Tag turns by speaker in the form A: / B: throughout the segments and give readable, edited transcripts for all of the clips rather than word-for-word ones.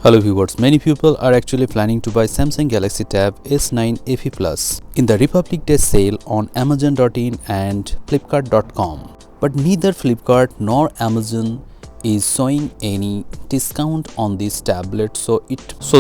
A: Hello viewers, many people are actually planning to buy Samsung Galaxy Tab S9 FE Plus in the Republic Day sale on Amazon.in and Flipkart.com. But neither Flipkart nor Amazon is showing any discount on this tablet, so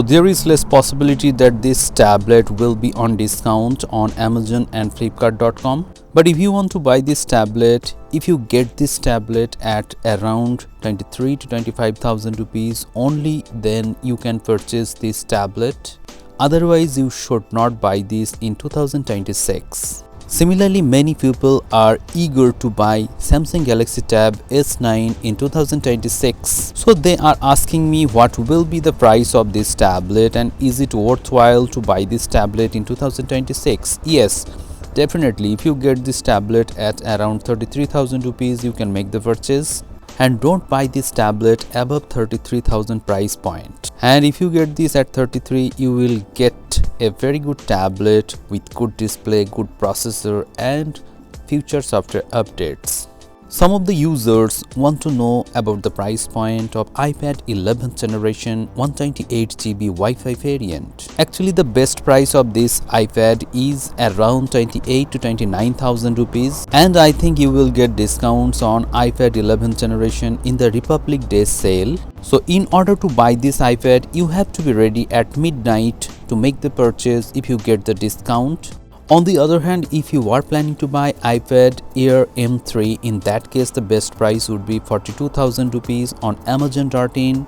A: there is less possibility that this tablet will be on discount on Amazon and Flipkart.com. But if you want to buy this tablet, if you get this tablet at around 23 to 25,000 rupees only, then you can purchase this tablet. Otherwise you should not buy this in 2026. Similarly, many people are eager to buy Samsung Galaxy Tab S9 in 2026. So they are asking me what will be the price of this tablet and is it worthwhile to buy this tablet in 2026? Yes, definitely. If you get this tablet at around 33,000 rupees, you can make the purchase. And don't buy this tablet above 33,000 price point. And if you get this at 33, you will get a very good tablet with good display, good processor and future software updates. Some of the users want to know about the price point of iPad 11th generation 128GB Wi-Fi variant. Actually, the best price of this iPad is around 28 to 29,000 rupees, and I think you will get discounts on iPad 11th generation in the Republic Day sale. So in order to buy this iPad, you have to be ready at midnight to make the purchase if you get the discount. On the other hand, if you are planning to buy iPad Air M3, in that case the best price would be 42,000 rupees on Amazon.in.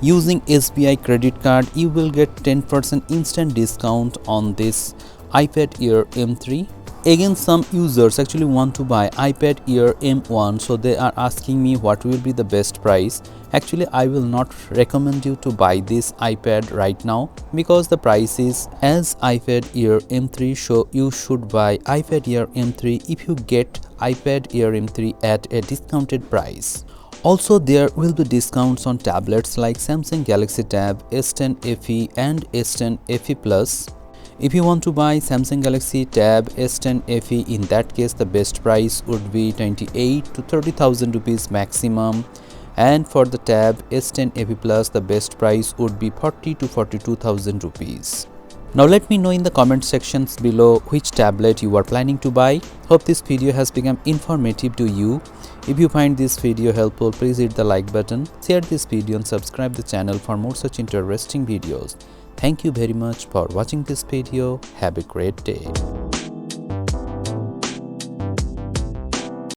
A: Using SBI credit card, you will get 10% instant discount on this iPad Air M3. Again, some users actually want to buy iPad Air M1, so they are asking me what will be the best price. Actually, I will not recommend you to buy this iPad right now because the price is as iPad Air M3, so you should buy iPad Air M3 if you get iPad Air M3 at a discounted price. Also, there will be discounts on tablets like Samsung Galaxy Tab S10 FE and S10 FE Plus. If you want to buy Samsung Galaxy Tab S10 FE, in that case the best price would be 28 to 30,000 rupees maximum, and for the Tab S10 FE Plus the best price would be 40 to 42,000 rupees. Now let me know in the comment sections below which tablet you are planning to buy. Hope this video has become informative to you. If you find this video helpful, please hit the like button, share this video and subscribe the channel for more such interesting videos. Thank you very much for watching this video. Have a great day.